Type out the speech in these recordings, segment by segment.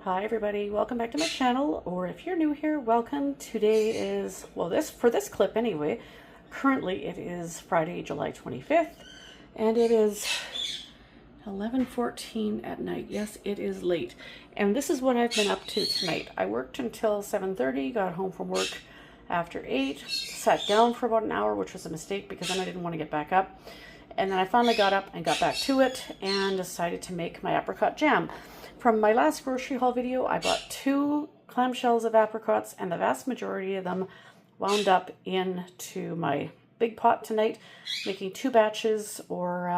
Hi everybody, welcome back to my channel, or if you're new here, welcome. Today is, well, for this clip anyway, currently it is Friday, July 25th, and it is 11:14 at night. Yes, it is late, and this is what I've been up to tonight. I worked until 7:30, got home from work after 8, sat down for about an hour, which was a mistake because then I didn't want to get back up. And then I finally got up and got back to it and decided to make my apricot jam. From my last grocery haul video, I bought 2 clamshells of apricots, and the vast majority of them wound up into my big pot tonight, making 2 batches or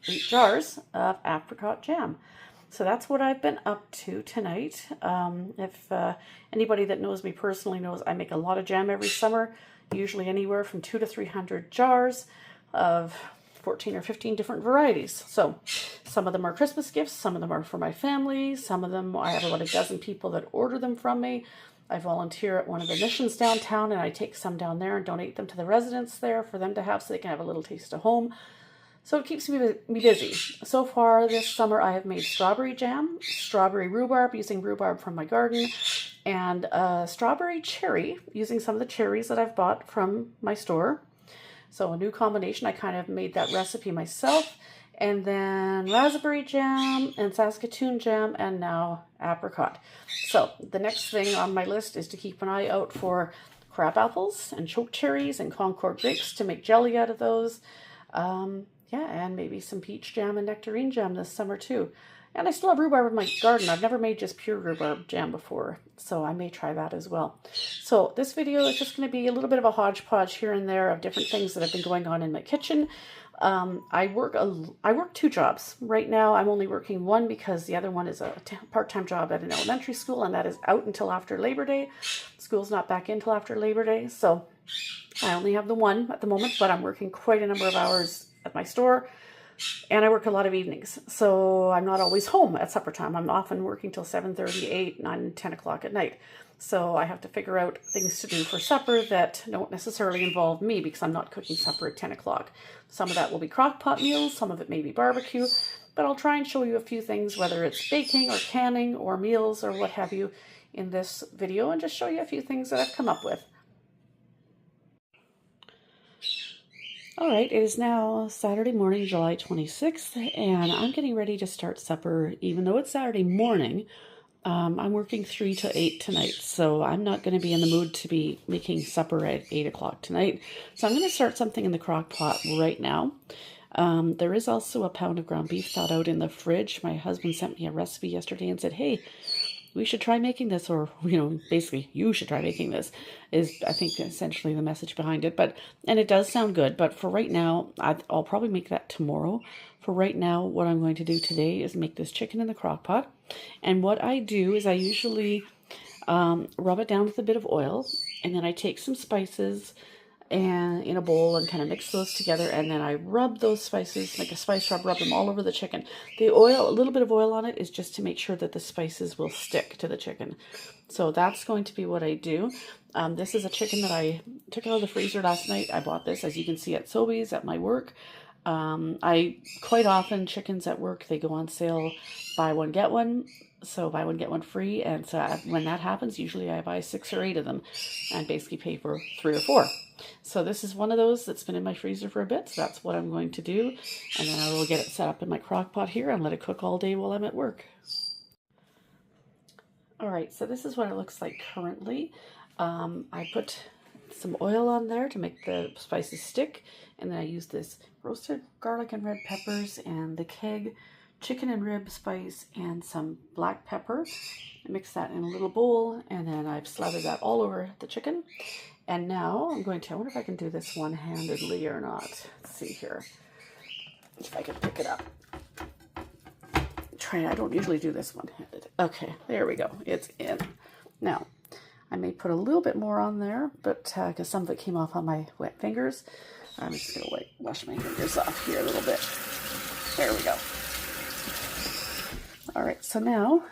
8 jars of apricot jam. So that's what I've been up to tonight. If anybody that knows me personally knows I make a lot of jam every summer, usually anywhere from 200 to 300 jars of 14 or 15 different varieties. So some of them are Christmas gifts, some of them are for my family, some of them I have about a dozen people that order them from me. I volunteer at one of the missions downtown, and I take some down there and donate them to the residents there for them to have so they can have a little taste of home. So it keeps me busy. So far this summer I have made strawberry jam, strawberry rhubarb using rhubarb from my garden, and strawberry cherry using some of the cherries that I've bought from my store. So a new combination. I kind of made that recipe myself. And then raspberry jam and Saskatoon jam, and now apricot. So the next thing on my list is to keep an eye out for crab apples and choke cherries and Concord grapes to make jelly out of those. Yeah, and maybe some peach jam and nectarine jam this summer too. And I still have rhubarb in my garden. I've never made just pure rhubarb jam before, so I may try that as well. So this video is just going to be a little bit of a hodgepodge here and there of different things that have been going on in my kitchen. I work 2 jobs. Right now I'm only working one because the other one is a part-time job at an elementary school, and that is out until after Labor Day. School's not back until after Labor Day, so I only have the one at the moment, but I'm working quite a number of hours at my store. And I work a lot of evenings, so I'm not always home at supper time. I'm often working till 7:30, 8, 9, 10 o'clock at night. So I have to figure out things to do for supper that don't necessarily involve me because I'm not cooking supper at 10 o'clock. Some of that will be crock pot meals, some of it may be barbecue, but I'll try and show you a few things, whether it's baking or canning or meals or what have you in this video, and just show you a few things that I've come up with. All right, it is now Saturday morning, July 26th, and I'm getting ready to start supper. Even though it's Saturday morning, I'm working 3 to 8 tonight, so I'm not going to be in the mood to be making supper at 8 o'clock tonight. So I'm going to start something in the crock pot right now. There is also a pound of ground beef thawed out in the fridge. My husband sent me a recipe yesterday and said, hey, we should try making this, or, basically, you should try making this, is, I think, essentially the message behind it. And it does sound good, but for right now, I'll probably make that tomorrow. For right now, what I'm going to do today is make this chicken in the crock pot. And what I do is I usually rub it down with a bit of oil, and then I take some spices and in a bowl and kind of mix those together, and then I rub those spices, like a spice rub them all over the chicken. The oil, a little bit of oil on it, is just to make sure that the spices will stick to the chicken. So that's going to be what I do. This is a chicken that I took out of the freezer last night. I bought this, as you can see, at Sobeys at my work. I quite often, chickens at work, they go on sale, buy one get one. So buy one get one free, and so when that happens, usually I buy 6 or 8 of them and basically pay for 3 or 4. So this is one of those that's been in my freezer for a bit, so that's what I'm going to do. And then I will get it set up in my crock pot here and let it cook all day while I'm at work. Alright, so this is what it looks like currently. I put some oil on there to make the spices stick, and then I use this roasted garlic and red peppers and the keg chicken and rib spice and some black pepper. I mix that in a little bowl, and then I've slathered that all over the chicken. And now I'm going to, I wonder if I can do this one-handedly or not. Let's see here. If I can pick it up. I don't usually do this one-handed. Okay, there we go. It's in. Now, I may put a little bit more on there, but because some of it came off on my wet fingers, I'm just going to wash my fingers off here a little bit. There we go. All right, so now,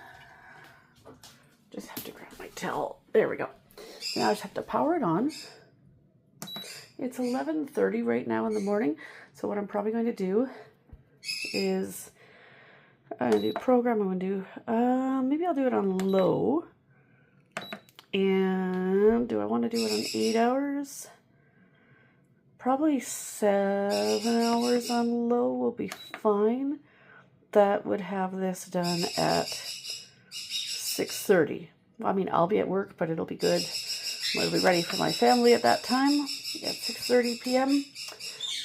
just have to grab my towel. There we go. Now I just have to power it on. It's 11:30 right now in the morning, so what I'm probably going to do is I'm going to do program. I'm going to do, maybe I'll do it on low. And do I want to do it on 8 hours? Probably 7 hours on low will be fine. That would have this done at 6:30. I mean, I'll be at work, but it'll be good. I'll be ready for my family at that time at 6:30 p.m.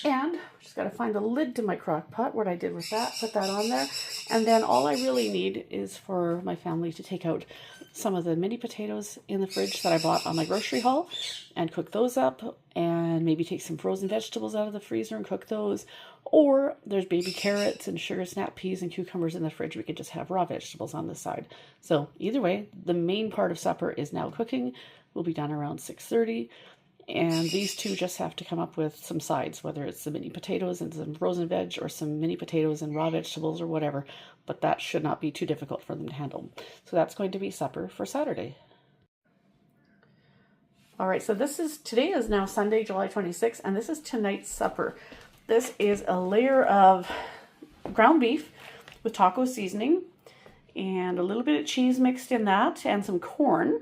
And just got to find the lid to my crock pot, what I did with that, put that on there. And then all I really need is for my family to take out some of the mini potatoes in the fridge that I bought on my grocery haul and cook those up, and maybe take some frozen vegetables out of the freezer and cook those. Or there's baby carrots and sugar snap peas and cucumbers in the fridge. We could just have raw vegetables on the side. So either way, the main part of supper is now cooking. Will be done around 6:30. And these two just have to come up with some sides, whether it's the mini potatoes and some frozen veg or some mini potatoes and raw vegetables or whatever. But that should not be too difficult for them to handle. So that's going to be supper for Saturday. All right, so today is now Sunday, July 26th, and this is tonight's supper. This is a layer of ground beef with taco seasoning and a little bit of cheese mixed in that and some corn.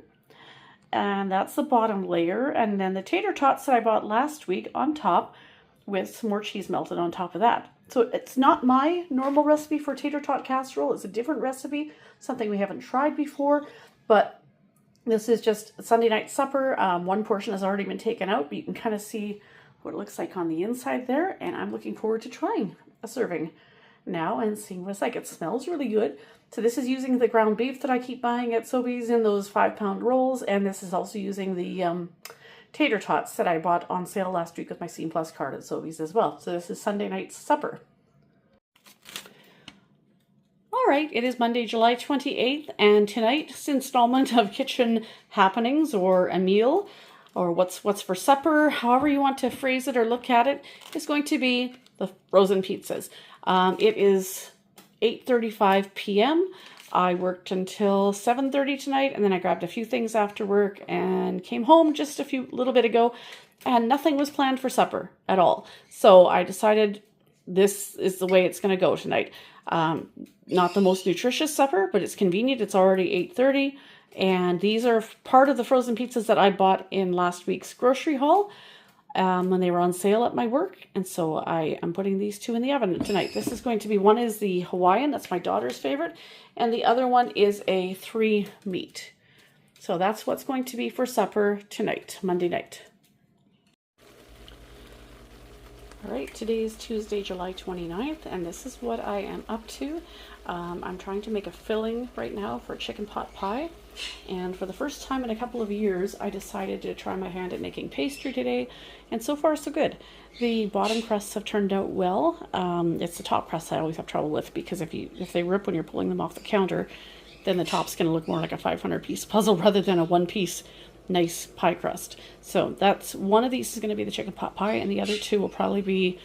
And that's the bottom layer. And then the tater tots that I bought last week on top with some more cheese melted on top of that. So it's not my normal recipe for tater tot casserole. It's a different recipe, something we haven't tried before. But this is just Sunday night supper. One portion has already been taken out, but you can kind of see what it looks like on the inside there. And I'm looking forward to trying a serving now and seeing what it's like. It smells really good. So this is using the ground beef that I keep buying at Sobeys in those 5-pound rolls. And this is also using the tater tots that I bought on sale last week with my Scene Plus card at Sobeys as well. So this is Sunday night's supper. All right, it is Monday, July 28th, and tonight's installment of Kitchen Happenings, or a meal, or what's for supper, however you want to phrase it or look at it, is going to be the frozen pizzas. It is 8:35 p.m. I worked until 7:30 tonight, and then I grabbed a few things after work and came home just a little bit ago, and nothing was planned for supper at all. So I decided this is the way it's going to go tonight. Not the most nutritious supper, but it's convenient. It's already 8:30, and these are part of the frozen pizzas that I bought in last week's grocery haul when they were on sale at my work. And so I am putting these two in the oven tonight. This is going to be, one is the Hawaiian, that's my daughter's favorite, and the other one is a 3 meat. So that's what's going to be for supper tonight, Monday night. All right, today is Tuesday, July 29th, and this is what I am up to. I'm trying to make a filling right now for chicken pot pie. And for the first time in a couple of years, I decided to try my hand at making pastry today. And so far, so good. The bottom crusts have turned out well. It's the top crust I always have trouble with, because if they rip when you're pulling them off the counter, then the top's going to look more like a 500-piece puzzle rather than a one-piece nice pie crust. So that's one of these is going to be the chicken pot pie, and the other two will probably be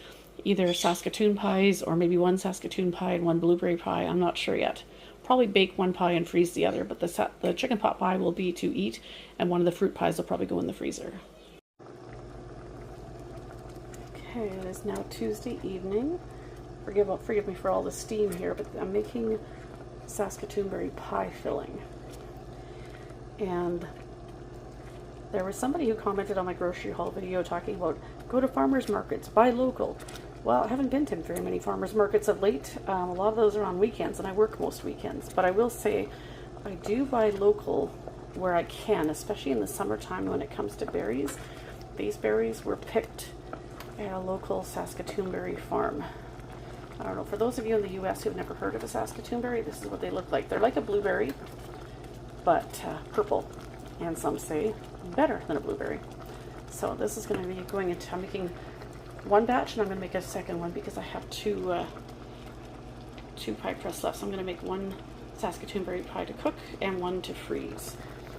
either Saskatoon pies, or maybe one Saskatoon pie and one blueberry pie. I'm not sure yet. Probably bake one pie and freeze the other, but the chicken pot pie will be to eat, and one of the fruit pies will probably go in the freezer. Okay, it is now Tuesday evening. Forgive me for all the steam here, but I'm making Saskatoon berry pie filling. And there was somebody who commented on my grocery haul video talking about go to farmers markets, buy local. Well, I haven't been to very many farmers markets of late. A lot of those are on weekends, and I work most weekends. But I will say I do buy local where I can, especially in the summertime when it comes to berries. These berries were picked at a local Saskatoon berry farm. I don't know, for those of you in the U.S. who've never heard of a Saskatoon berry, this is what they look like. They're like a blueberry, but purple, and some say better than a blueberry. So this is going to be going into, I'm making one batch, and I'm going to make a second one because I have two pie crusts left. So I'm going to make one Saskatoon berry pie to cook and one to freeze.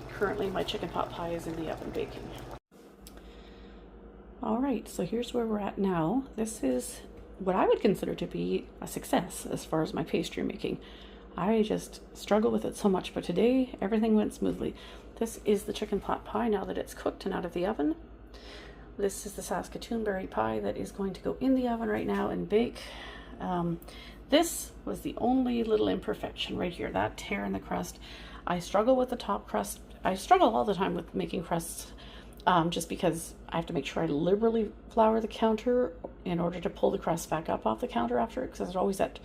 Currently my chicken pot pie is in the oven baking. All right, so here's where we're at now. This is what I would consider to be a success as far as my pastry making. I just struggle with it so much, but today everything went smoothly. This is the chicken pot pie now that it's cooked and out of the oven. This is the Saskatoon berry pie that is going to go in the oven right now and bake. This was the only little imperfection right here, that tear in the crust. I struggle with the top crust. I struggle all the time with making crusts, just because I have to make sure I liberally flour the counter in order to pull the crust back up off the counter after, because it's always that,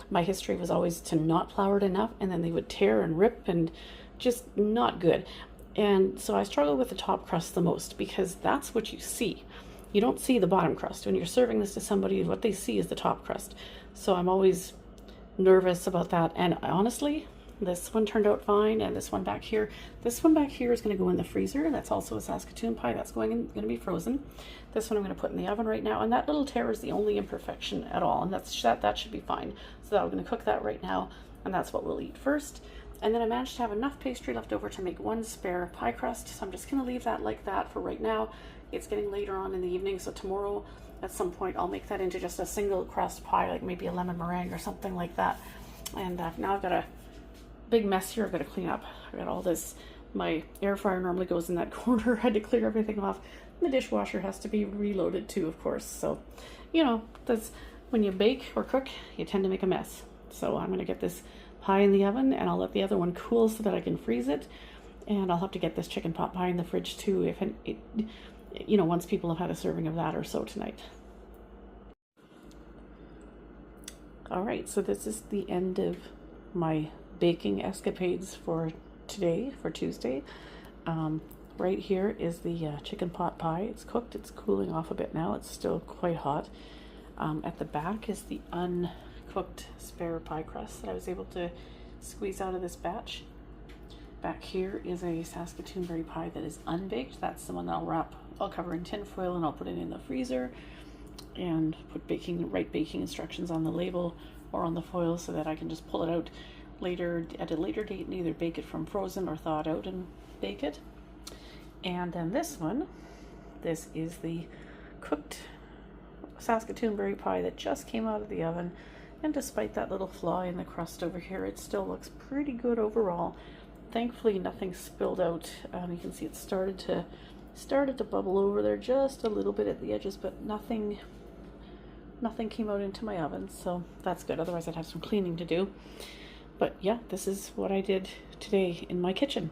my history was always to not flour it enough, and then they would tear and rip and just not good. And so I struggle with the top crust the most, because that's what you see. You don't see the bottom crust. When you're serving this to somebody, what they see is the top crust. So I'm always nervous about that. And honestly, this one turned out fine, and this one back here is going to go in the freezer. That's also a Saskatoon pie. That's going to be frozen. This one I'm going to put in the oven right now, and that little tear is the only imperfection at all, and that should be fine. So I'm going to cook that right now, and that's what we'll eat first. And then I managed to have enough pastry left over to make one spare pie crust, so I'm just going to leave that like that for right now. It's getting later on in the evening, so tomorrow at some point I'll make that into just a single crust pie, like maybe a lemon meringue or something like that. And now I've got a big mess here I've got to clean up. I've got all this, my air fryer normally goes in that corner. I had to clear everything off. And the dishwasher has to be reloaded too, of course. So, you know, that's when you bake or cook, you tend to make a mess. So I'm going to get this pie in the oven, and I'll let the other one cool so that I can freeze it. And I'll have to get this chicken pot pie in the fridge too, if it, you know, once people have had a serving of that or so tonight. All right, so this is the end of my baking escapades for today, for Tuesday. Right here is the chicken pot pie. It's cooked. It's cooling off a bit now. It's still quite hot. At the back is the uncooked spare pie crust that I was able to squeeze out of this batch. Back here is a Saskatoon berry pie that is unbaked. That's the one that I'll cover in tin foil, and I'll put it in the freezer and put right baking instructions on the label or on the foil so that I can just pull it out later at a later date and either bake it from frozen or thaw it out and bake it. And then this is the cooked Saskatoon berry pie that just came out of the oven, and despite that little flaw in the crust over here, it still looks pretty good overall. Thankfully nothing spilled out. You can see it started to bubble over there just a little bit at the edges, but nothing came out into my oven, so that's good. Otherwise I'd have some cleaning to do. But yeah, this is what I did today in my kitchen.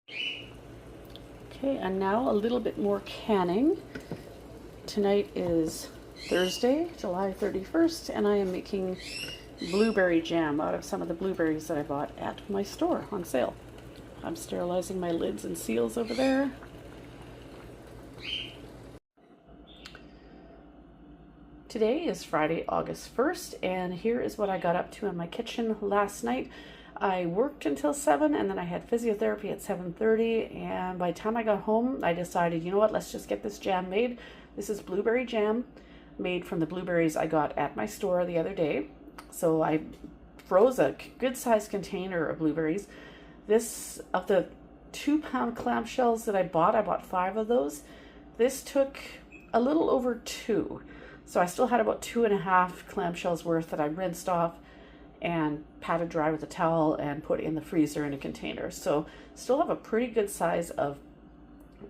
Okay, and now a little bit more canning. Tonight is Thursday, July 31st, and I am making blueberry jam out of some of the blueberries that I bought at my store on sale. I'm sterilizing my lids and seals over there. Today is Friday, August 1st, and here is what I got up to in my kitchen last night. I worked until 7, and then I had physiotherapy at 7:30, and by the time I got home, I decided, you know what, let's just get this jam made. This is blueberry jam made from the blueberries I got at my store the other day. So I froze a good-sized container of blueberries. This, of the 2-pound clamshells that I bought 5 of those. This took a little over 2. So I still had about 2.5 clamshells worth that I rinsed off and patted dry with a towel and put in the freezer in a container. So still have a pretty good size of,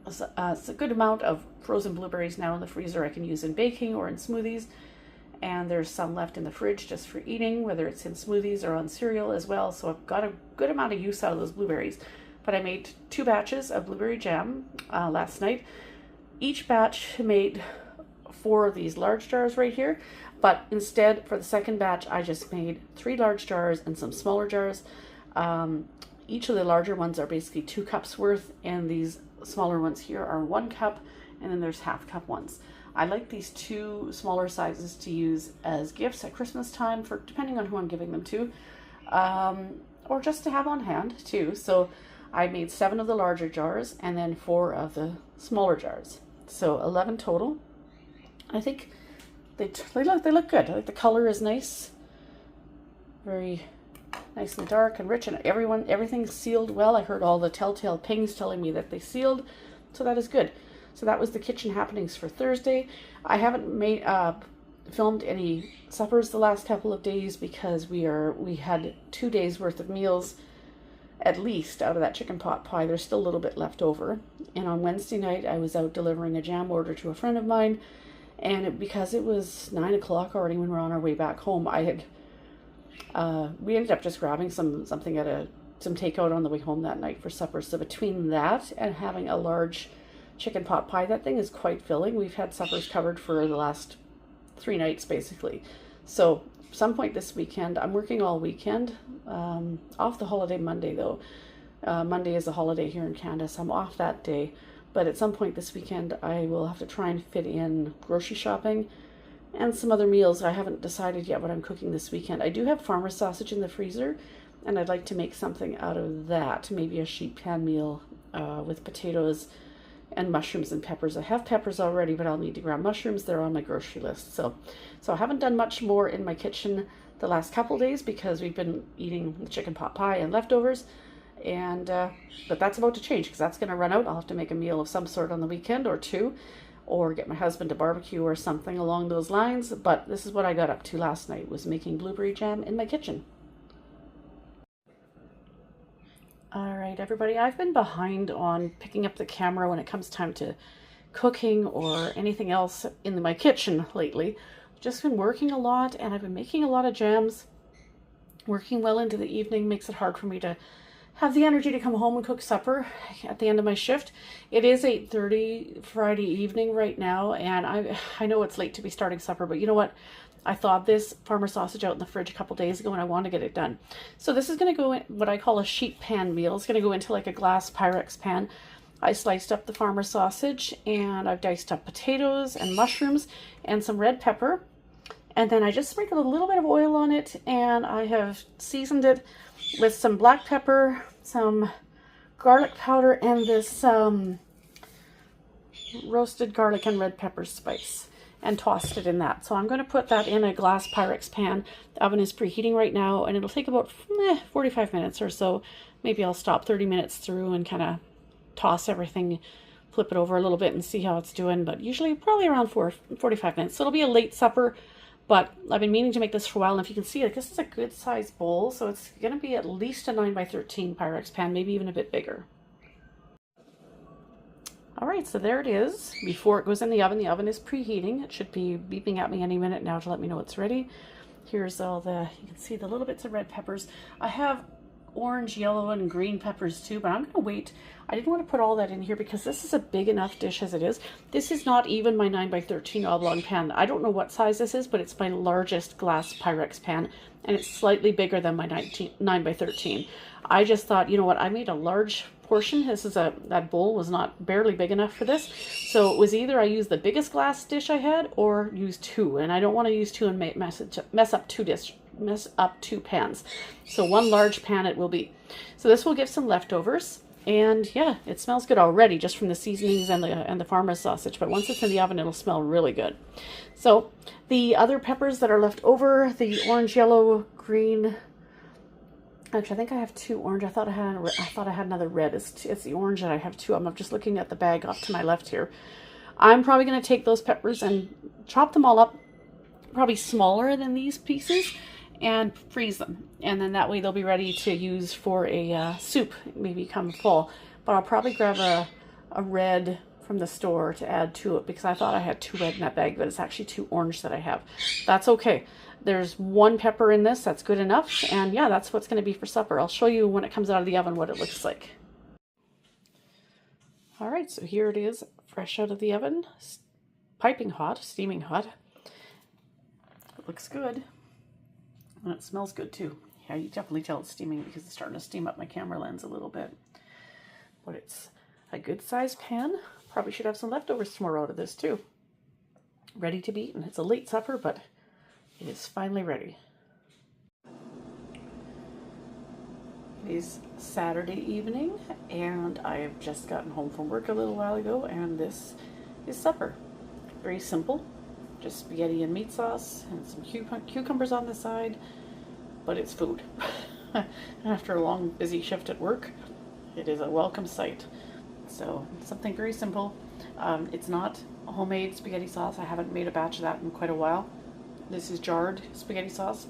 it's a good amount of frozen blueberries now in the freezer I can use in baking or in smoothies. And there's some left in the fridge just for eating, whether it's in smoothies or on cereal as well. So I've got a good amount of use out of those blueberries. But I made 2 batches of blueberry jam last night. Each batch made 4 of these large jars right here. But instead, for the second batch, I just made 3 large jars and some smaller jars. Each of the larger ones are basically 2 cups worth, and these smaller ones here are 1 cup, and then there's half cup ones. I like these 2 smaller sizes to use as gifts at Christmas time, for depending on who I'm giving them to, or just to have on hand too. So I made 7 of the larger jars and then 4 of the smaller jars. So 11 total. I think they look good. I like the color is nice, very nice and dark and rich, and everything's sealed well. I heard all the telltale pings telling me that they sealed, so that is good. So that was the kitchen happenings for Thursday. I haven't filmed any suppers the last couple of days because we had 2 days worth of meals at least out of that chicken pot pie. There's still a little bit left over. And on Wednesday night, I was out delivering a jam order to a friend of mine. And because it was 9 o'clock already when we were on our way back home, we ended up just grabbing something at some takeout on the way home that night for supper. So between that and having a large chicken pot pie, that thing is quite filling. We've had suppers covered for the last 3 nights basically. So some point this weekend, I'm working all weekend, off the holiday Monday though. Monday is a holiday here in Canada, so I'm off that day. But at some point this weekend, I will have to try and fit in grocery shopping and some other meals. I haven't decided yet what I'm cooking this weekend. I do have farmer sausage in the freezer, and I'd like to make something out of that. Maybe a sheet pan meal with potatoes and mushrooms and peppers. I have peppers already, but I'll need to grab mushrooms. They're on my grocery list. So I haven't done much more in my kitchen the last couple days because we've been eating the chicken pot pie and leftovers. And but that's about to change because that's going to run out. I'll have to make a meal of some sort on the weekend or two, or get my husband to barbecue or something along those lines. But this is what I got up to last night, was making blueberry jam in my kitchen. All right, everybody, I've been behind on picking up the camera when it comes time to cooking or anything else in my kitchen lately. Just been working a lot, and I've been making a lot of jams. Working well into the evening makes it hard for me to have the energy to come home and cook supper at the end of my shift. It is 8:30 Friday evening right now, and I know it's late to be starting supper, but you know what? I thawed this farmer sausage out in the fridge a couple days ago, and I want to get it done. So this is going to go in what I call a sheet pan meal. It's going to go into like a glass Pyrex pan. I sliced up the farmer sausage, and I've diced up potatoes and mushrooms and some red pepper. And then I just sprinkled a little bit of oil on it, and I have seasoned it with some black pepper, some garlic powder, and this roasted garlic and red pepper spice, and tossed it in that. So I'm going to put that in a glass Pyrex pan. The oven is preheating right now, and it'll take about 45 minutes or so. Maybe I'll stop 30 minutes through and kind of toss everything, flip it over a little bit and see how it's doing, but usually probably around 45 minutes. So it'll be a late supper. But I've been meaning to make this for a while, and if you can see it, this is a good size bowl, so it's going to be at least a 9x13 Pyrex pan, maybe even a bit bigger. All right, so there it is. Before it goes in the oven is preheating. It should be beeping at me any minute now to let me know it's ready. Here's all you can see the little bits of red peppers. I have orange, yellow, and green peppers too, but I'm going to wait. I didn't want to put all that in here because this is a big enough dish as it is. This is not even my 9x13 oblong pan. I don't know what size this is, but it's my largest glass Pyrex pan, and it's slightly bigger than my 9x13. I just thought, you know what, I made a large portion. That bowl was barely big enough for this. So it was either I used the biggest glass dish I had or use two, and I don't want to use two and mess up two pans. So one large pan it will be. So this will give some leftovers, and yeah, it smells good already just from the seasonings and the farmer sausage, but once it's in the oven it'll smell really good. So the other peppers that are left over, the orange, yellow, green, actually I think I have two orange. I thought I had another red. It's the orange that I have two. I'm just looking at the bag off to my left here. I'm probably going to take those peppers and chop them all up, probably smaller than these pieces, and freeze them, and then that way they'll be ready to use for a soup maybe come fall. But I'll probably grab a red from the store to add to it because I thought I had two red in that bag, but it's actually two orange that I have. That's okay. There's one pepper in this, that's good enough, and yeah, that's what's going to be for supper. I'll show you when it comes out of the oven what it looks like. All right, so here it is, fresh out of the oven, piping hot, steaming hot. It looks good. And it smells good too. Yeah, you definitely tell it's steaming because it's starting to steam up my camera lens a little bit. But it's a good sized pan. Probably should have some leftovers tomorrow out of this too. Ready to be eaten. It's a late supper, but it is finally ready. It is Saturday evening, and I have just gotten home from work a little while ago, and this is supper. Very simple. Just spaghetti and meat sauce and some cucumbers on the side, but it's food. After a long, busy shift at work, it is a welcome sight. So something very simple. It's not homemade spaghetti sauce. I haven't made a batch of that in quite a while. This is jarred spaghetti sauce,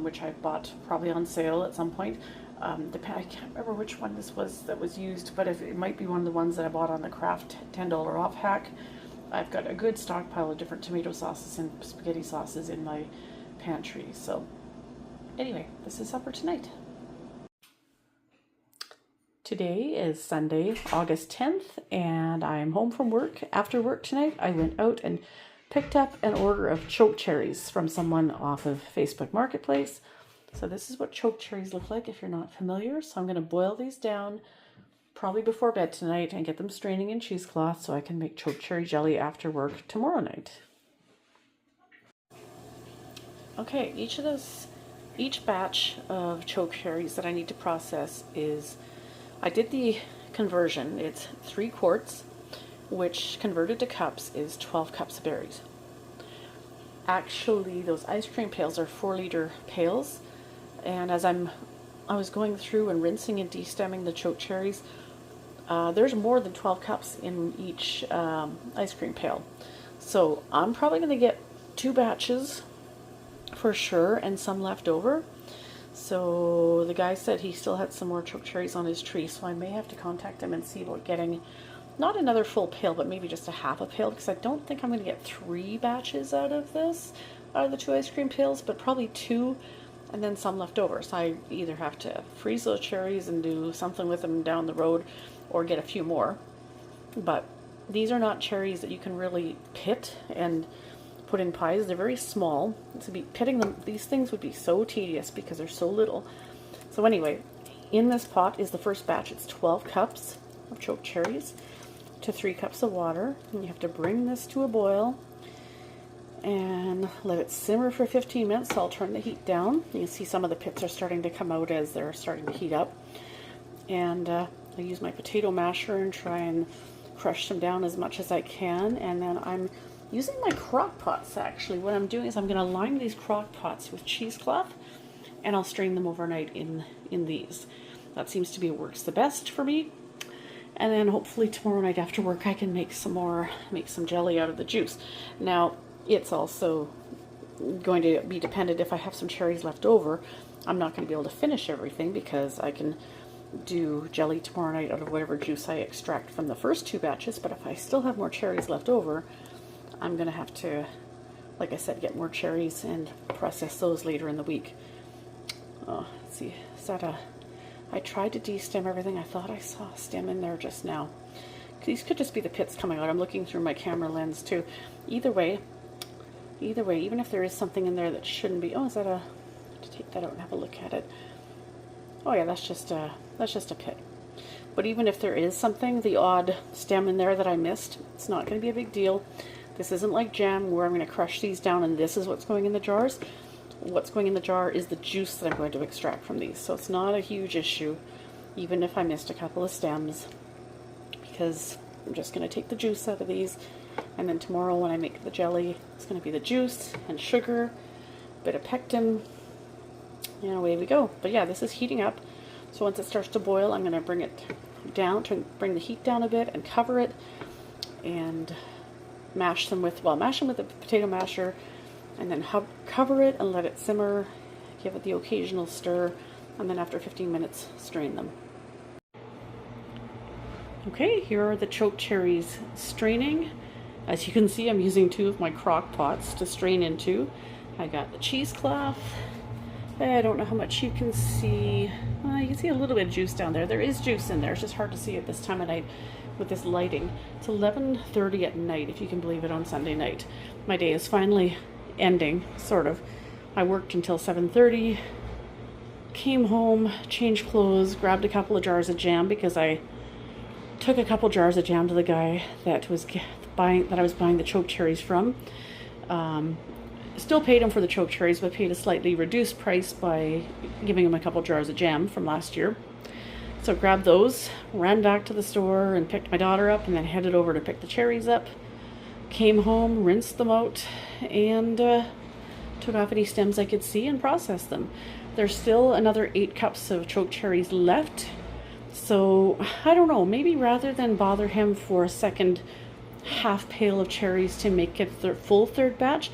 which I bought probably on sale at some point. I can't remember which one this was that was used, but if it might be one of the ones that I bought on the Kraft $10 off hack. I've got a good stockpile of different tomato sauces and spaghetti sauces in my pantry. So anyway, this is supper tonight. Today is Sunday, August 10th, and I'm home from work. After work tonight, I went out and picked up an order of choke cherries from someone off of Facebook Marketplace. So this is what choke cherries look like if you're not familiar. So I'm going to boil these down probably before bed tonight and get them straining in cheesecloth so I can make choke cherry jelly after work tomorrow night. Okay, each batch of choke cherries that I need to process is, I did the conversion. It's 3 quarts, which converted to cups is 12 cups of berries. Actually, those ice cream pails are 4-liter pails. And as I was going through and rinsing and de-stemming the choke cherries, there's more than 12 cups in each ice cream pail. So I'm probably going to get 2 batches for sure and some left over. So the guy said he still had some more choke cherries on his tree, so I may have to contact him and see about getting not another full pail, but maybe just a half a pail, because I don't think I'm going to get 3 batches out of the 2 ice cream pails, but probably 2 and then some left over. So I either have to freeze those cherries and do something with them down the road or get a few more. But these are not cherries that you can really pit and put in pies. They're very small. To be pitting them, these things would be so tedious because they're so little. So anyway, in this pot is the first batch. It's 12 cups of choke cherries to 3 cups of water. And you have to bring this to a boil and let it simmer for 15 minutes. So I'll turn the heat down. You can see some of the pits are starting to come out as they're starting to heat up. And I use my potato masher and try and crush them down as much as I can. And then I'm using my crock pots actually. What I'm doing is I'm going to line these crock pots with cheesecloth and I'll strain them overnight in these. That seems to be what works the best for me. And then hopefully tomorrow night after work I can make some jelly out of the juice. Now, it's also going to be dependent if I have some cherries left over. I'm not going to be able to finish everything because I can do jelly tomorrow night out of whatever juice I extract from the first 2 batches. But if I still have more cherries left over, I'm going to have to, like I said, get more cherries and process those later in the week. Oh, let's see. Is that I tried to de-stem everything. I thought I saw a stem in there just now. These could just be the pits coming out. I'm looking through my camera lens too. Either way, even if there is something in there that shouldn't be. Oh, is that a? I have to take that out and have a look at it. Oh yeah, that's just a pit. But even if there is something, the odd stem in there that I missed, it's not going to be a big deal. This isn't like jam where I'm going to crush these down and this is what's going in the jars. What's going in the jar is the juice that I'm going to extract from these. So it's not a huge issue, even if I missed a couple of stems, because I'm just going to take the juice out of these. And then tomorrow when I make the jelly, it's going to be the juice and sugar, a bit of pectin, and away we go. But yeah, this is heating up. So once it starts to boil, I'm going to bring it down, bring the heat down a bit and cover it and mash them with the potato masher, and then cover it and let it simmer, give it the occasional stir, and then after 15 minutes, strain them. Okay, here are the choke cherries straining. As you can see, I'm using 2 of my crock pots to strain into. I got the cheesecloth. I don't know how much you can see. You can see a little bit of juice down there. There is juice in there. It's just hard to see at this time of night with this lighting. It's 11:30 at night, if you can believe it, on Sunday night. My day is finally ending, sort of. I worked until 7:30, came home, changed clothes, grabbed a couple of jars of jam because I took a couple jars of jam to the guy that I was buying the choke cherries from. Still paid him for the choke cherries, but paid a slightly reduced price by giving him a couple jars of jam from last year. So grabbed those, ran back to the store and picked my daughter up, and then headed over to pick the cherries up. Came home, rinsed them out, and took off any stems I could see and processed them. There's still another 8 cups of choke cherries left. So I don't know, maybe rather than bother him for a second half pail of cherries to make it the full 3rd batch,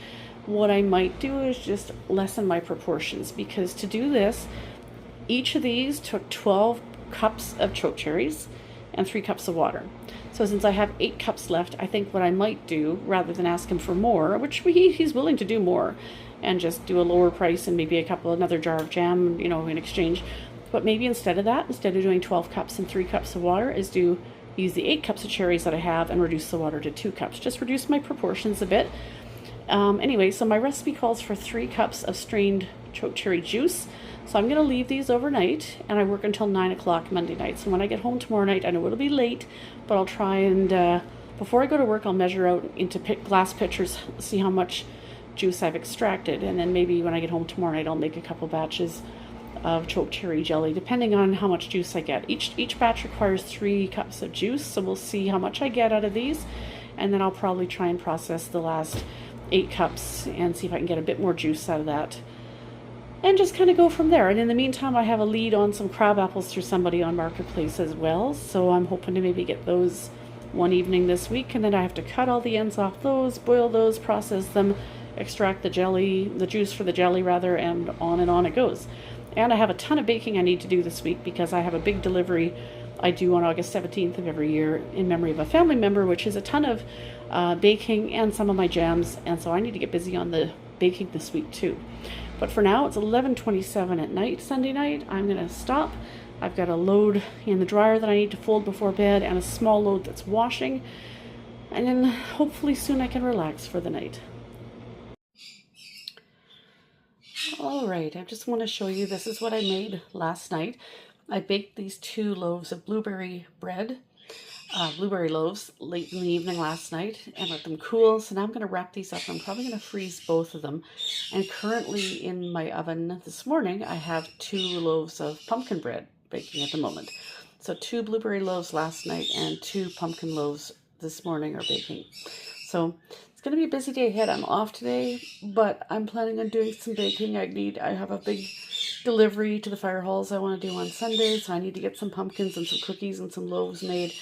what I might do is just lessen my proportions, because to do this, Each of these took 12 cups of choke cherries and 3 cups of water. So since I have 8 cups left, I think what I might do, rather than ask him for more, which he's willing to do more, and just do a lower price and maybe another jar of jam, in exchange. But maybe instead of that, instead of doing 12 cups and 3 cups of water, use the 8 cups of cherries that I have and reduce the water to 2 cups. Just reduce my proportions a bit. Anyway, so my recipe calls for 3 cups of strained choke cherry juice. So I'm going to leave these overnight, and I work until 9 o'clock Monday night. So when I get home tomorrow night, I know it'll be late, but I'll try and, before I go to work, I'll measure out into glass pitchers, see how much juice I've extracted. And then maybe when I get home tomorrow night, I'll make a couple batches of choke cherry jelly, depending on how much juice I get. Each batch requires 3 cups of juice, so we'll see how much I get out of these. And then I'll probably try and process the last 8 cups and see if I can get a bit more juice out of that. And just kind of go from there. And in the meantime, I have a lead on some crab apples through somebody on Marketplace as well. So I'm hoping to maybe get those one evening this week. And then I have to cut all the ends off those, boil those, process them, extract the juice for the jelly rather, and on it goes. And I have a ton of baking I need to do this week because I have a big delivery I do on August 17th of every year in memory of a family member, which is a ton of baking and some of my jams. And so I need to get busy on the baking this week too. But for now, it's 11:27 at night, Sunday night. I'm going to stop. I've got a load in the dryer that I need to fold before bed and a small load that's washing. And then hopefully soon I can relax for the night. All right, I just want to show you, this is what I made last night. I baked these 2 loaves of blueberry bread, blueberry loaves, late in the evening last night and let them cool. So now I'm going to wrap these up. I'm probably going to freeze both of them. And currently in my oven this morning, I have 2 loaves of pumpkin bread baking at the moment. So 2 blueberry loaves last night and 2 pumpkin loaves this morning are baking. So it's going to be a busy day ahead. I'm off today, but I'm planning on doing some baking. I have a big delivery to the fire halls I want to do on Sunday, so I need to get some pumpkins and some cookies and some loaves made.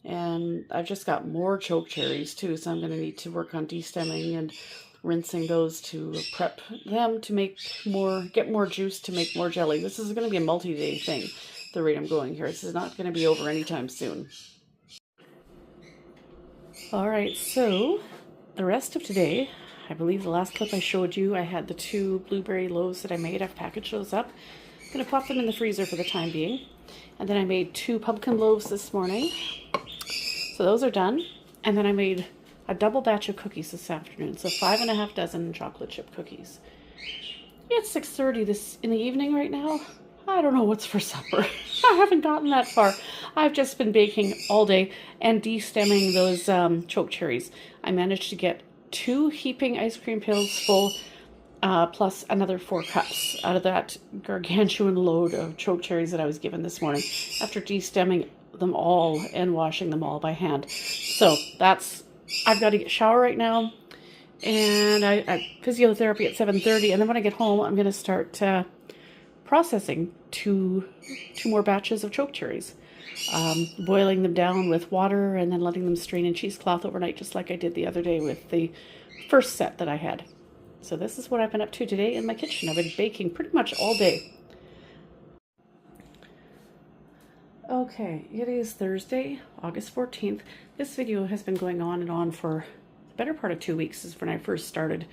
And I've just got more choke cherries too, so I'm going to need to work on destemming and rinsing those to prep them to get more juice to make more jelly. This is going to be a multi-day thing, the rate I'm going here. This is not going to be over anytime soon. All right, so the rest of today, I believe the last clip I showed you, I had the 2 blueberry loaves that I made. I've packaged those up. I'm going to pop them in the freezer for the time being. And then I made 2 pumpkin loaves this morning. So those are done. And then I made a double batch of cookies this afternoon. So 5.5 dozen chocolate chip cookies. It's 6:30 this in the evening right now. I don't know what's for supper. I haven't gotten that far. I've just been baking all day and de-stemming those choke cherries. I managed to get 2 heaping ice cream pails full, plus another 4 cups out of that gargantuan load of choke cherries that I was given this morning after de-stemming them all and washing them all by hand. So I've got to shower right now, and I physiotherapy at 7:30, and then when I get home, I'm going to start processing two more batches of choke cherries, boiling them down with water and then letting them strain in cheesecloth overnight, just like I did the other day with the first set that I had. So this is what I've been up to today in my kitchen. I've been baking pretty much all day. Okay, it is Thursday, August 14th. This video has been going on and on for the better part of 2 weeks. This is when I first started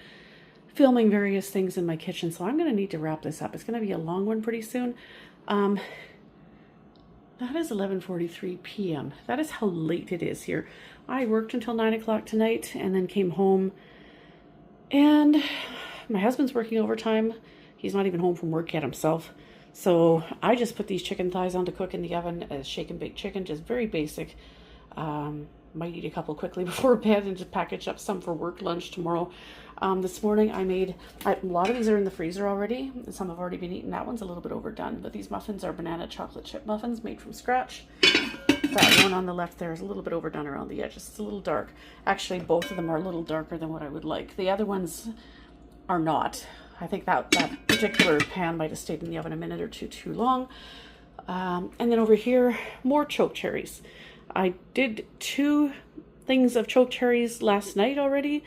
filming various things in my kitchen, so I'm going to need to wrap this up. It's going to be a long one pretty soon. That is 11:43 p.m. That is how late it is here. I worked until 9 o'clock tonight and then came home, and my husband's working overtime. He's not even home from work yet himself. So I just put these chicken thighs on to cook in the oven as shake and bake chicken, just very basic. Might eat a couple quickly before bed and just package up some for work lunch tomorrow. This morning a lot of these are in the freezer already. Some have already been eaten. That one's a little bit overdone, but these muffins are banana chocolate chip muffins made from scratch. That one on the left there is a little bit overdone around the edges. It's a little dark. Actually, both of them are a little darker than what I would like. The other ones are not. I think that particular pan might have stayed in the oven a minute or two too long. And then over here, more choke cherries. I did 2 things of choke cherries last night already,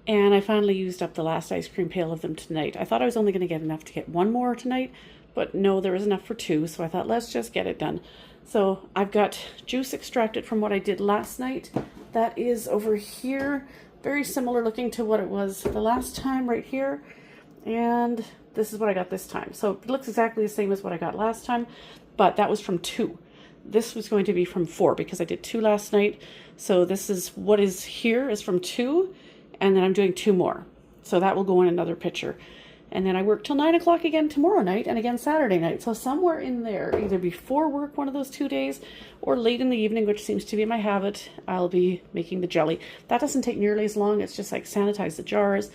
and I finally used up the last ice cream pail of them tonight. I thought I was only going to get enough to get 1 more tonight, but no, there was enough for 2, so I thought, let's just get it done. So I've got juice extracted from what I did last night. That is over here. Very similar looking to what it was the last time right here. And this is what I got this time. So it looks exactly the same as what I got last time, but that was from 2. This was going to be from 4 because I did 2 last night. So this is what is here is from 2, and then I'm doing 2 more. So that will go in another pitcher. And then I work till 9 o'clock again tomorrow night and again Saturday night. So somewhere in there, either before work one of those 2 days or late in the evening, which seems to be my habit, I'll be making the jelly. That doesn't take nearly as long. It's just like sanitize the jars,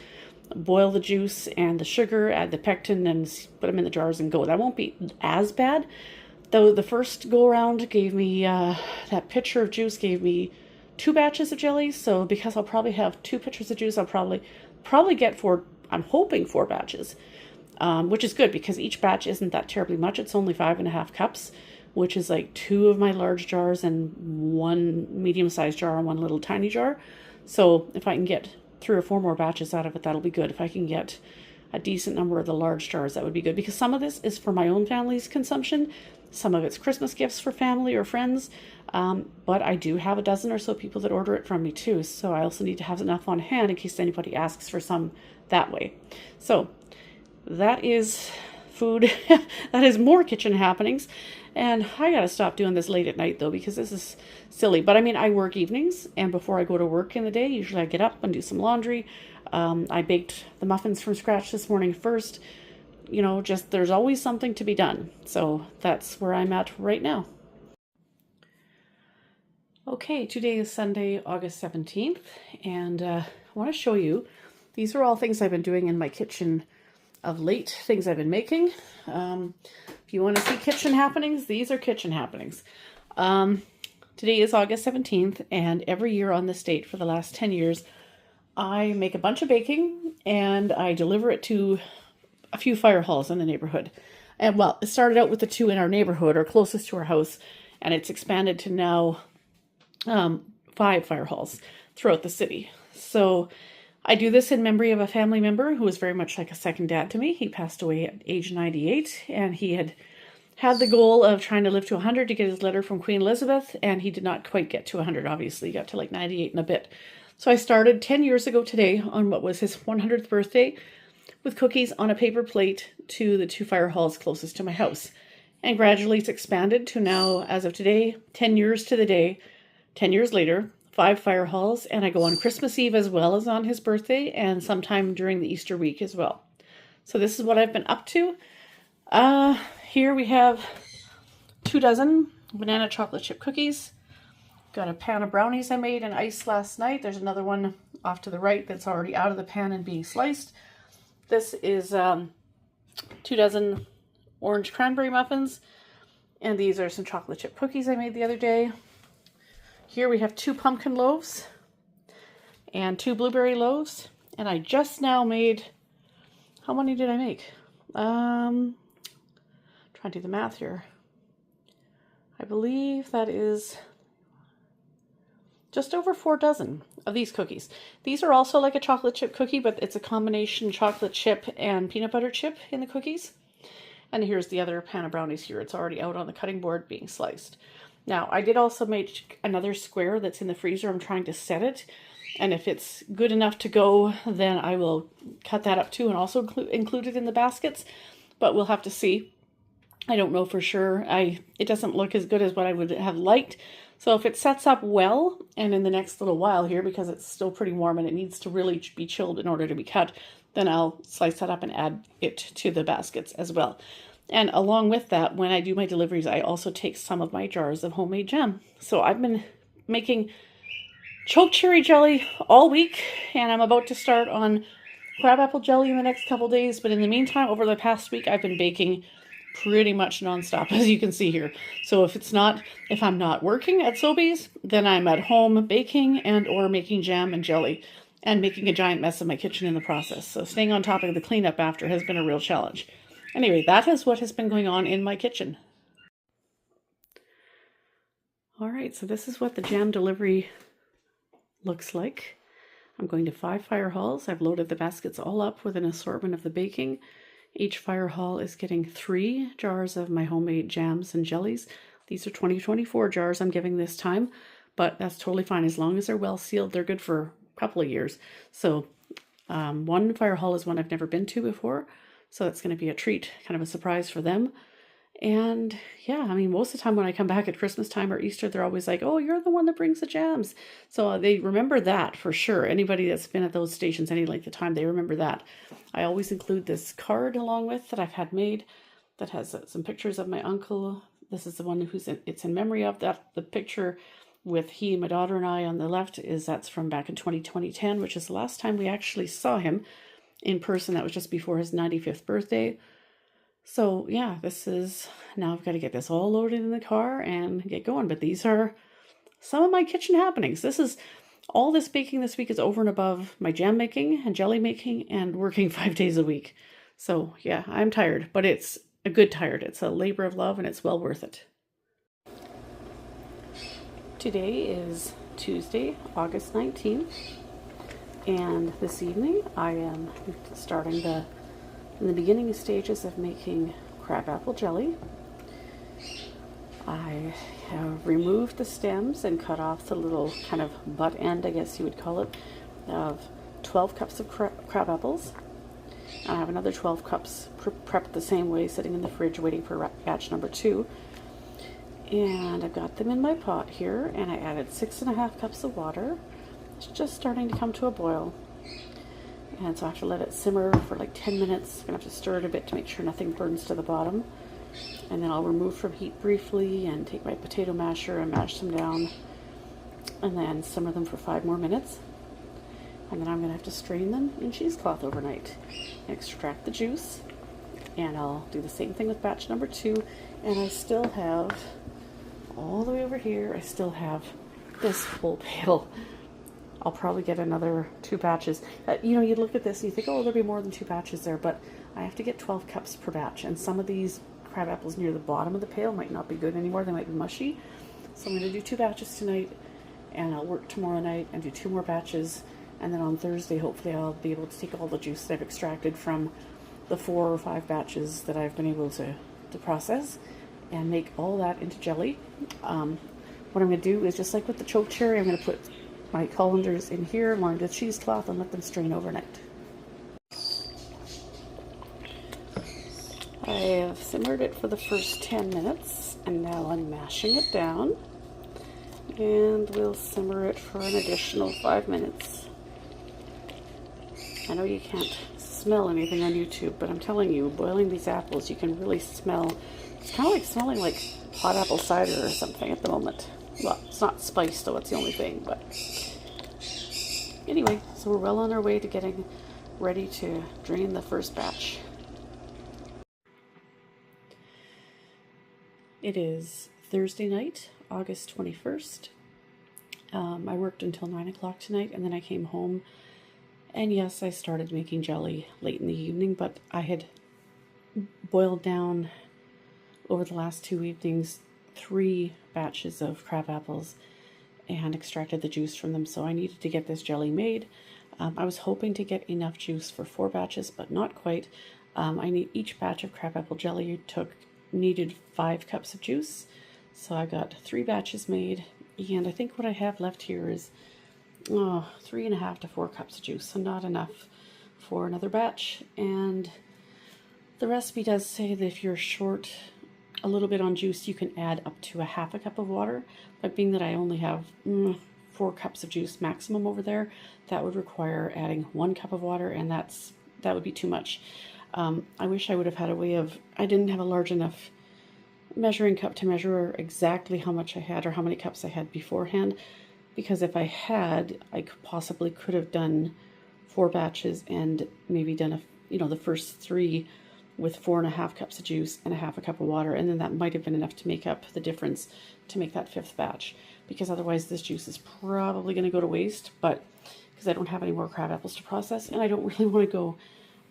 boil the juice and the sugar, add the pectin, and put them in the jars and go. That won't be as bad. Though the first go around gave me, that pitcher of juice gave me 2 batches of jelly. So because I'll probably have 2 pitchers of juice, I'll probably get 4. I'm hoping 4 batches, which is good because each batch isn't that terribly much. It's only 5.5 cups, which is like 2 of my large jars and 1 medium-sized jar and 1 little tiny jar. So if I can get 3 or 4 more batches out of it, that'll be good. If I can get a decent number of the large jars, that would be good, because some of this is for my own family's consumption. Some of it's Christmas gifts for family or friends. But I do have a dozen or so people that order it from me too. So I also need to have enough on hand in case anybody asks for some that way. So that is food. That is more kitchen happenings. And I got to stop doing this late at night though, because this is silly. But I mean, I work evenings, and before I go to work in the day, usually I get up and do some laundry. I baked the muffins from scratch this morning first. You know, just there's always something to be done. So that's where I'm at right now. Okay, today is Sunday, August 17th, and I want to show you, these are all things I've been doing in my kitchen of late, things I've been making. If you want to see kitchen happenings, these are kitchen happenings. Today is August 17th, and every year on this date for the last 10 years, I make a bunch of baking, and I deliver it to a few fire halls in the neighborhood. And well, it started out with the 2 in our neighborhood or closest to our house, and it's expanded to now 5 fire halls throughout the city. So I do this in memory of a family member who was very much like a second dad to me. He passed away at age 98, and he had the goal of trying to live to 100 to get his letter from Queen Elizabeth, and he did not quite get to 100, obviously. He got to like 98 and a bit. So I started 10 years ago today on what was his 100th birthday with cookies on a paper plate to the 2 fire halls closest to my house. And gradually it's expanded to now, as of today, 10 years to the day, 10 years later, 5 fire halls, and I go on Christmas Eve as well as on his birthday, and sometime during the Easter week as well. So this is what I've been up to. Here we have 2 dozen banana chocolate chip cookies. Got a pan of brownies I made and iced last night. There's another one off to the right that's already out of the pan and being sliced. This is 2 dozen orange cranberry muffins, and these are some chocolate chip cookies I made the other day. Here we have 2 pumpkin loaves and 2 blueberry loaves, and I just now made, how many did I make? Trying to do the math here. I believe that is just over 4 dozen of these cookies. These are also like a chocolate chip cookie, but it's a combination chocolate chip and peanut butter chip in the cookies. And here's the other pan of brownies here. It's already out on the cutting board being sliced. Now, I did also make another square that's in the freezer. I'm trying to set it. And if it's good enough to go, then I will cut that up too and also include it in the baskets. But we'll have to see. I don't know for sure. It doesn't look as good as what I would have liked. So if it sets up well, and in the next little while here, because it's still pretty warm and it needs to really be chilled in order to be cut, then I'll slice that up and add it to the baskets as well. And along with that, when I do my deliveries, I also take some of my jars of homemade jam. So I've been making choke cherry jelly all week, and I'm about to start on crabapple jelly in the next couple days. But in the meantime, over the past week, I've been baking pretty much nonstop, as you can see here. So if I'm not working at Sobeys, then I'm at home baking and or making jam and jelly and making a giant mess of my kitchen in the process. So staying on top of the cleanup after has been a real challenge. Anyway, that is what has been going on in my kitchen. All right, so this is what the jam delivery looks like. I'm going to 5 fire halls. I've loaded the baskets all up with an assortment of the baking Each fire hall is getting 3 jars of my homemade jams and jellies. These are 2024 jars I'm giving this time, but that's totally fine. As long as they're well sealed, they're good for a couple of years. So one fire hall is one I've never been to before, so that's going to be a treat, kind of a surprise for them. And yeah, I mean, most of the time when I come back at Christmas time or Easter, they're always like, oh, you're the one that brings the jams. So they remember that for sure. Anybody that's been at those stations any length of time, they remember that. I always include this card along with that I've had made that has some pictures of my uncle. This is the one it's in memory of. That the picture with he, my daughter, and I on the left that's from back in 2010, which is the last time we actually saw him in person. That was just before his 95th birthday. So yeah, now I've got to get this all loaded in the car and get going. But these are some of my kitchen happenings. All this baking this week is over and above my jam making and jelly making and working 5 days a week. So yeah, I'm tired, but it's a good tired. It's a labor of love and it's well worth it. Today is Tuesday, August 19th. And this evening I am starting in the beginning stages of making crabapple jelly. I have removed the stems and cut off the little kind of butt end, I guess you would call it, of 12 cups of crab apples. I have another 12 cups prepped the same way, sitting in the fridge waiting for batch number 2. And I've got them in my pot here, and I added 6.5 cups of water. It's just starting to come to a boil. And so I have to let it simmer for like 10 minutes. I'm going to have to stir it a bit to make sure nothing burns to the bottom. And then I'll remove from heat briefly and take my potato masher and mash them down. And then simmer them for 5 more minutes. And then I'm going to have to strain them in cheesecloth overnight. Extract the juice. And I'll do the same thing with batch number 2. And I still have, all the way over here, I still have this whole pail. I'll probably get another 2 batches. You look at this and you think, oh, there'll be more than 2 batches there, but I have to get 12 cups per batch, and some of these crab apples near the bottom of the pail might not be good anymore. They might be mushy. So I'm going to do 2 batches tonight, and I'll work tomorrow night and do 2 more batches, and then on Thursday, hopefully I'll be able to take all the juice that I've extracted from the 4 or 5 batches that I've been able to process and make all that into jelly. What I'm going to do is, just like with the choke cherry, I'm going to put my colanders in here along the cheesecloth and let them strain overnight. I have simmered it for the first 10 minutes, and now I'm mashing it down, and we'll simmer it for an additional 5 minutes. I know you can't smell anything on YouTube, but I'm telling you, boiling these apples, you can really smell. It's kind of like smelling like hot apple cider or something at the moment. Well, it's not spiced, though, it's the only thing, but anyway, so we're well on our way to getting ready to drain the first batch. It is Thursday night, August 21st. I worked until 9 o'clock tonight, and then I came home, and yes, I started making jelly late in the evening, but I had boiled down over the last 2 evenings 3 batches of crab apples and extracted the juice from them, so I needed to get this jelly made. I was hoping to get enough juice for 4 batches, but not quite. Each batch of crab apple jelly needed 5 cups of juice, so I got 3 batches made, and I think what I have left here is 3.5 to 4 cups of juice, so not enough for another batch. And the recipe does say that if you're short a little bit on juice, you can add up to 1/2 cup of water, but being that I only have 4 cups of juice maximum over there, that would require adding 1 cup of water, and that would be too much. I wish I would have had a way of, I didn't have a large enough measuring cup to measure exactly how much I had or how many cups I had beforehand, because if I had, I possibly could have done 4 batches and maybe done the first 3 with 4.5 cups of juice and 1/2 cup of water, and then that might have been enough to make up the difference to make that 5th batch, because otherwise this juice is probably going to go to waste, but because I don't have any more crab apples to process, and I don't really want to go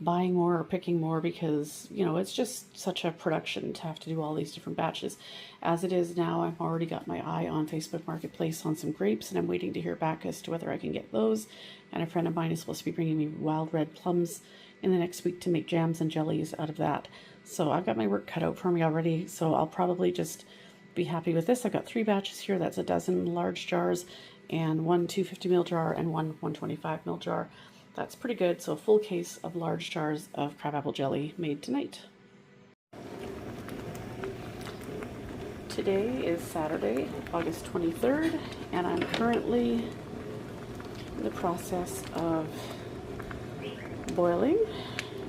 buying more or picking more, because it's just such a production to have to do all these different batches. As it is now, I've already got my eye on Facebook Marketplace on some grapes, and I'm waiting to hear back as to whether I can get those. And a friend of mine is supposed to be bringing me wild red plums in the next week to make jams and jellies out of that. So I've got my work cut out for me already, so I'll probably just be happy with this. I've got 3 batches here. That's a dozen large jars and 1 250 ml jar and 1 125 ml jar. That's pretty good. So a full case of large jars of crabapple jelly made tonight. Today is Saturday, August 23rd, and I'm currently in the process of boiling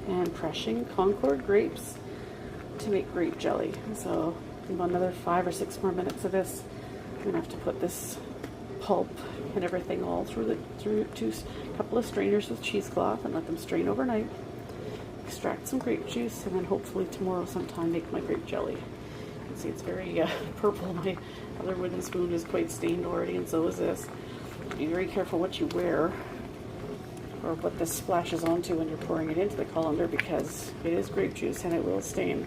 and crushing Concord grapes to make grape jelly. So about another 5 or 6 more minutes of this. I'm gonna have to put this pulp and everything all through to a couple of strainers with cheesecloth and let them strain overnight. Extract some grape juice, and then hopefully tomorrow sometime make my grape jelly. You can see it's very purple. My other wooden spoon is quite stained already, and so is this. Be very careful what you wear or what this splashes onto when you're pouring it into the colander, because it is grape juice and it will stain.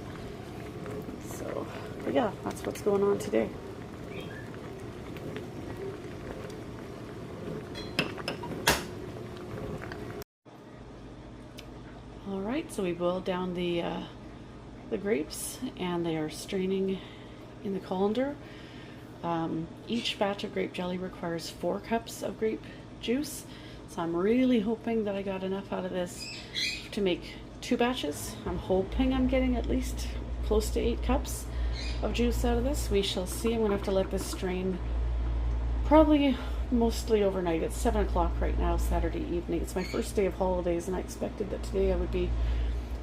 So, but yeah, that's what's going on today. All right, so we boiled down the grapes, and they are straining in the colander. Each batch of grape jelly requires 4 cups of grape juice, so I'm really hoping that I got enough out of this to make 2 batches. I'm hoping I'm getting at least close to 8 cups of juice out of this. We shall see. I'm gonna have to let this strain probably mostly overnight. It's 7 o'clock right now, Saturday evening. It's my first day of holidays, and I expected that today I would be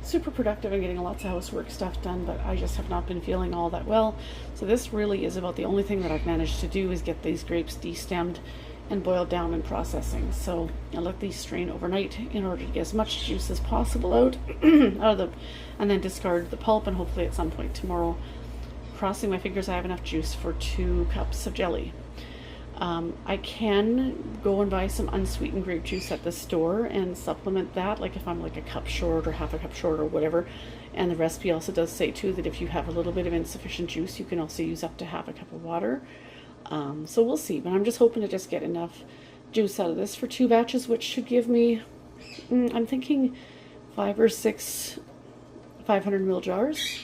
super productive and getting lots of housework stuff done, but I just have not been feeling all that well. So this really is about the only thing that I've managed to do is get these grapes destemmed and boiled down and processing. So I'll let these strain overnight in order to get as much juice as possible out, and then discard the pulp, and hopefully at some point tomorrow, crossing my fingers, I have enough juice for 2 cups of jelly. I can go and buy some unsweetened grape juice at the store and supplement that, like if I'm like a cup short or half a cup short or whatever. And the recipe also does say too that if you have a little bit of insufficient juice, you can also use up to half a cup of water. So we'll see, but I'm just hoping to just get enough juice out of this for 2 batches, which should give me, I'm thinking 5 or 6 500 ml jars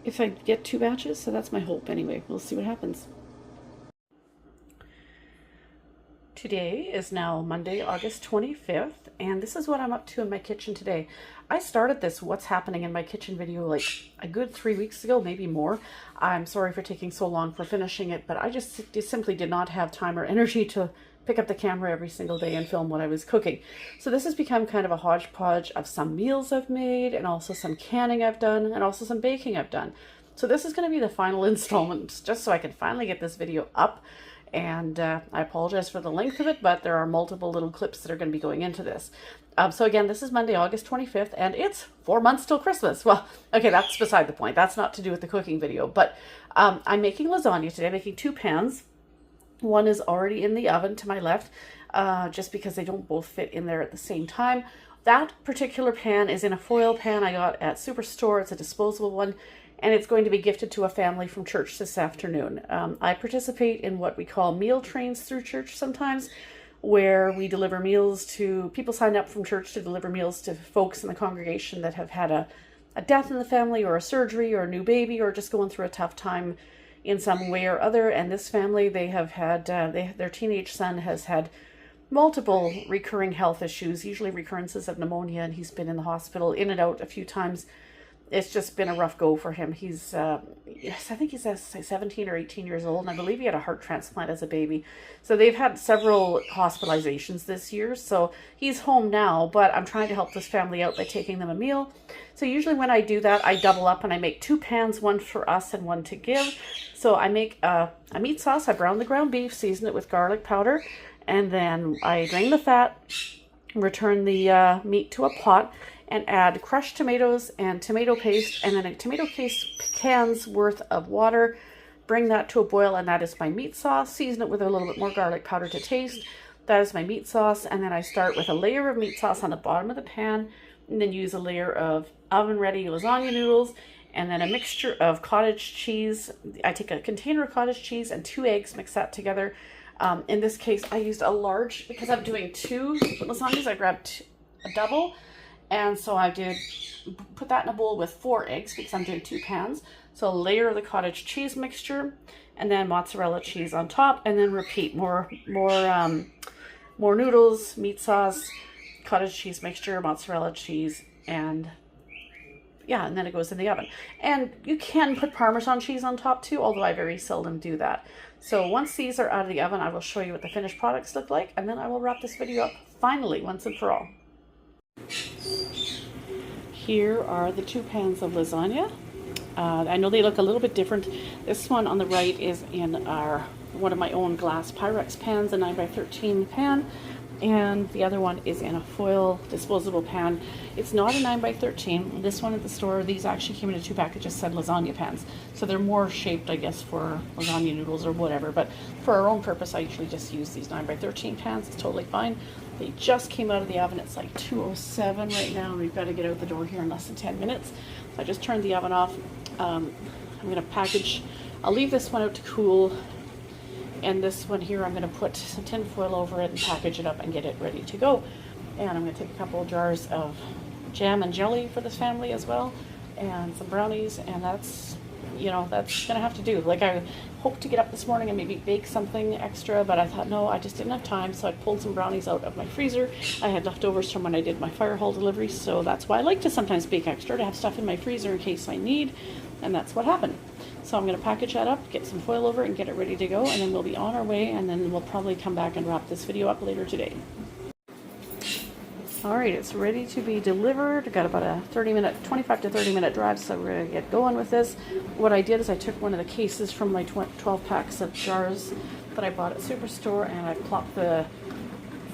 if I get 2 batches. So that's my hope anyway. We'll see what happens. Today is now Monday, August 25th, and this is what I'm up to in my kitchen today. I started this What's Happening in My Kitchen video like a good 3 weeks ago, maybe more. I'm sorry for taking so long for finishing it, but I just simply did not have time or energy to pick up the camera every single day and film what I was cooking. So this has become kind of a hodgepodge of some meals I've made, and also some canning I've done, and also some baking I've done. So this is going to be the final installment, just so I can finally get this video up. And I apologize for the length of it, but there are multiple little clips that are going to be going into this. So again, this is Monday, August 25th, and it's 4 months till Christmas. Well, okay, that's beside the point. That's not to do with the cooking video, but I'm making lasagna today. I'm making 2 pans. One is already in the oven to my left, just because they don't both fit in there at the same time. That particular pan is in a foil pan I got at Superstore. It's a disposable one, and it's going to be gifted to a family from church this afternoon. I participate in what we call meal trains through church sometimes, where we deliver meals to people, sign up from church to deliver meals to folks in the congregation that have had a death in the family, or a surgery, or a new baby, or just going through a tough time in some way or other. And this family, they have had, their teenage son has had multiple recurring health issues, usually recurrences of pneumonia, and he's been in the hospital in and out a few times. It's just been a rough go for him. He's, yes, I think he's 17 or 18 years old, and I believe he had a heart transplant as a baby. So they've had several hospitalizations this year. So he's home now, but I'm trying to help this family out by taking them a meal. So usually when I do that, I double up and I make 2 pans, one for us and one to give. So I make a meat sauce. I brown the ground beef, season it with garlic powder, and then I drain the fat, return the meat to a pot, and add crushed tomatoes and tomato paste, and then a tomato paste can's worth of water. Bring that to a boil, and that is my meat sauce. Season it with a little bit more garlic powder to taste. That is my meat sauce, and then I start with a layer of meat sauce on the bottom of the pan, and then use a layer of oven-ready lasagna noodles, and then a mixture of cottage cheese. I take a container of cottage cheese and 2 eggs, mix that together. In this case, I used a large, because I'm doing 2 lasagnas, I grabbed a double, And so I did put that in a bowl with 4 eggs because I'm doing 2 pans. So a layer of the cottage cheese mixture, and then mozzarella cheese on top, and then repeat more noodles, meat sauce, cottage cheese mixture, mozzarella cheese, and yeah, and then it goes in the oven. And you can put Parmesan cheese on top too, although I very seldom do that. So once these are out of the oven, I will show you what the finished products look like, and then I will wrap this video up finally, once and for all. Here are the 2 pans of lasagna. I know they look a little bit different. This one on the right is in one of my own glass Pyrex pans, a 9x13 pan, and the other one is in a foil disposable pan. It's not a 9x13. This one at the store, these actually came in a 2-pack that just said lasagna pans. So they're more shaped, I guess, for lasagna noodles or whatever. But for our own purpose, I usually just use these 9x13 pans. It's totally fine. They just came out of the oven. It's like 2:07 right now, and we've got to get out the door here in less than 10 minutes. So I just turned the oven off. I'm going to package, I'll leave this one out to cool, and this one here I'm going to put some tin foil over it and package it up and get it ready to go. And I'm going to take a couple of jars of jam and jelly for this family as well, and some brownies, and that's, you know, that's going to have to do. Like, I hoped to get up this morning and maybe bake something extra, but I thought, no, I just didn't have time, so I pulled some brownies out of my freezer. I had leftovers from when I did my fire hall delivery, so that's why I like to sometimes bake extra, to have stuff in my freezer in case I need, and that's what happened. So I'm going to package that up, get some foil over it, and get it ready to go, and then we'll be on our way, and then we'll probably come back and wrap this video up later today. All right, it's ready to be delivered. I got about a 25 to 30 minute drive, so we're going to get going with this. What I did is I took one of the cases from my 12 packs of jars that I bought at Superstore, and I plopped the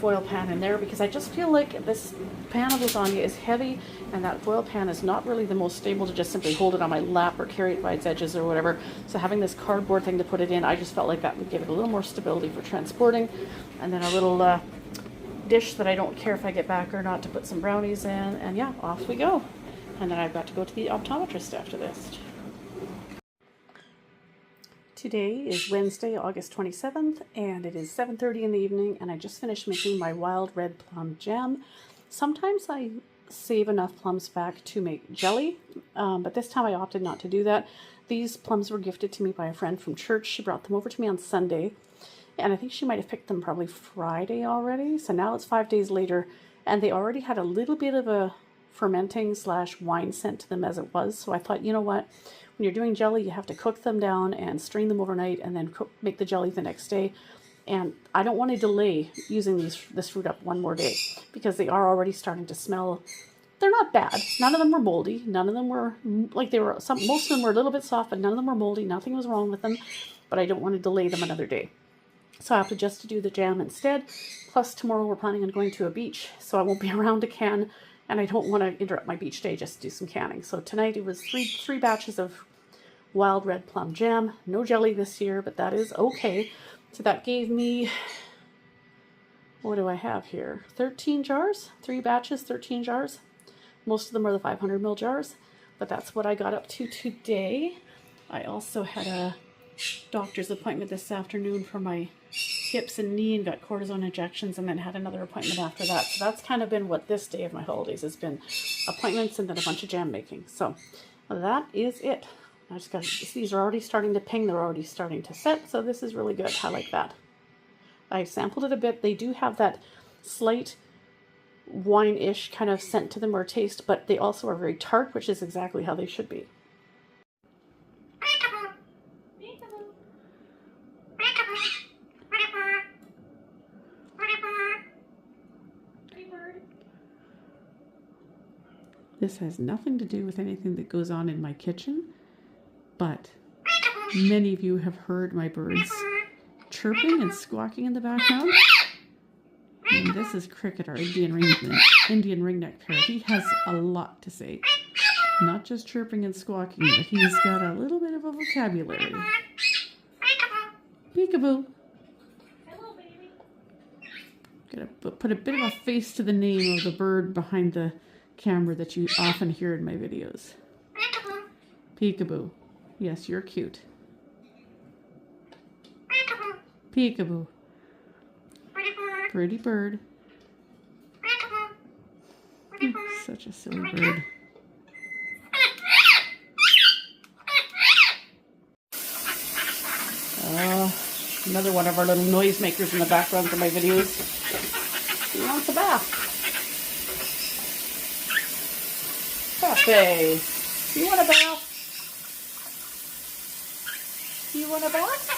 foil pan in there because I just feel like this pan of lasagna is heavy, and that foil pan is not really the most stable to just simply hold it on my lap or carry it by its edges or whatever. So having this cardboard thing to put it in, I just felt like that would give it a little more stability for transporting. And then a little dish that I don't care if I get back or not to put some brownies in, and yeah, off we go. And then I've got to go to the optometrist after this. Today is Wednesday, August 27th, and it is 7:30 in the evening, and I just finished making my wild red plum jam. Sometimes I save enough plums back to make jelly, but this time I opted not to do that. These plums were gifted to me by a friend from church. She brought them over to me on Sunday, and I think she might have picked them probably Friday already. So now it's 5 days later, and they already had a little bit of a fermenting / wine scent to them as it was. So I thought, you know what? When you're doing jelly, you have to cook them down and strain them overnight, and then make the jelly the next day. And I don't want to delay using this fruit up one more day, because they are already starting to smell. They're not bad. None of them were moldy. None of them were, like, most of them were a little bit soft, but none of them were moldy. Nothing was wrong with them, but I don't want to delay them another day. So I opted just to do the jam instead. Plus tomorrow we're planning on going to a beach, so I won't be around to can, and I don't want to interrupt my beach day just to do some canning. So tonight it was three batches of wild red plum jam. No jelly this year, but that is okay. So that gave me, what do I have here? 13 jars, 3 batches, 13 jars. Most of them are the 500 ml jars, but that's what I got up to today. I also had a doctor's appointment this afternoon for my hips and knee, and got cortisone injections, and then had another appointment after that. So that's kind of been what this day of my holidays has been: appointments and then a bunch of jam making. So that is it. I just got, these are already starting to ping, they're already starting to set, so this is really good. I like that. I sampled it a bit. They do have that slight wine-ish kind of scent to them or taste, but they also are very tart, which is exactly how they should be. This has nothing to do with anything that goes on in my kitchen, but many of you have heard my birds chirping and squawking in the background. And this is Cricket, our Indian ringneck parrot. He has a lot to say. Not just chirping and squawking, but he's got a little bit of a vocabulary. Peekaboo. Hello, baby. Gotta put a bit of a face to the name of the bird behind the camera that you often hear in my videos. Peekaboo. Yes, you're cute. Peekaboo. Pretty bird. Such a silly bird. Another one of our little noisemakers in the background for my videos. He wants a bath. Pepe, you want a bath? You want a bath?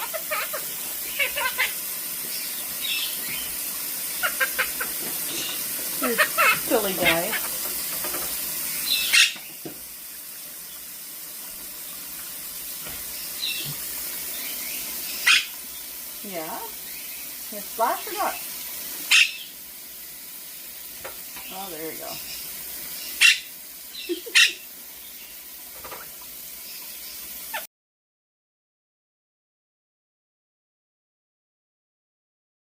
You silly guy. Yeah? You splash or not? Oh, there you go.